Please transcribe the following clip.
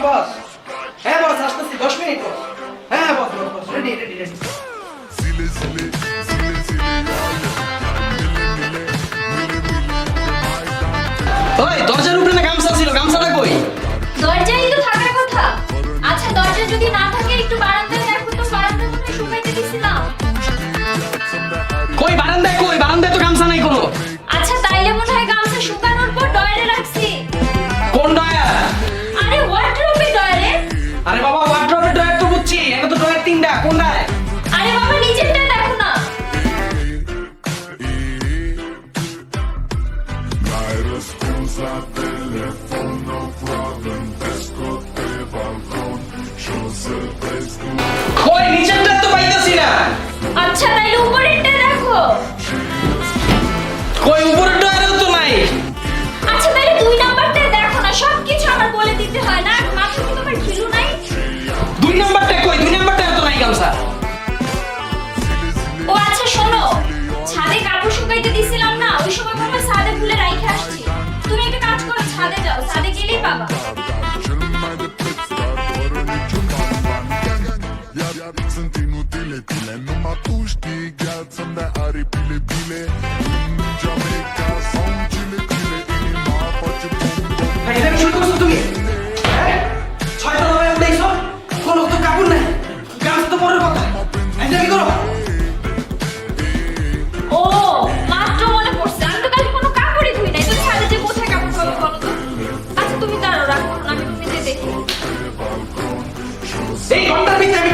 বস। হ্যাঁ বস, আসতেছি 10 মিনিট বস। হ্যাঁ বস, রেডি রেডি রেডি। ওই দরজার উপরে না গামছা ছিল, গামছাটা কই? দরজাই তো থাকার কথা। আচ্ছা দরজা যদি না থাকে একটু বারান্দায় দেখো তো, বারান্দায় মনে হয় শুকাইতে দিছিলাম। কই বারান্দায়, কই বারান্দায় তো গামছা নাই কোনো। আচ্ছা তাইলে মনে হয় গামছা শুকানোর পর ডয়ারে রাখছি। কোন ডয়ার? আরে ওয়ার্ডরোবে ডয়ারে। আরে বাবা ওয়ার্ডরোবের ডয়ার তো বুঝছি, এটা তো ডয়ার তিনটা, কোন ডয়ার? আরে বাবা নিচেরটা দেখো না। কই নিচেরটা তো পাইতাছি না। আচ্ছা তাইলে উপরেরটা দেখো। কই উপরের ডয়ারেও তো নাই। আচ্ছা তাইলে 2 নাম্বারটা দেখো না, সবকিছু আমার বলে দিতে হয় না, মাথা কি তোমার ঘিলু নাই? 2 নাম্বারটা কই? 2 নাম্বারটাও তো নাই গামছা। ও আচ্ছা শোনো, ছাদে কাপড় শুকাইতে দিছিলাম না, ওই সময় মনে হয় ছাদে ভুলে রাইখে আসছি। তুমি একটা কাজ করো, ছাদে যাও, ছাদে গেলেই পাবা। Sunt inutile tine Numai tu știi gheață de are pile pile În Jamaica sau în Chile Chile Inima face bum bum ভাই এটা কি শুরু করছো তুমি? হ্যাঁ? 6টা নয় দেখছো? কোনো তো কাপড় নাই। গামছা তো পরের কথা। এটা কি করো? ও মাত্র মনে পড়ছে, আমি তো কাল কোনো কাপড়ই ধুই নাই, তো ছাদে যে কোথায় কাপড় পাবো বলো তো? আচ্ছা তুমি দাঁড়াও, রাখো, আমি রুমে যেয়ে দেখি। এই ঘন্টার ভিতরে আমি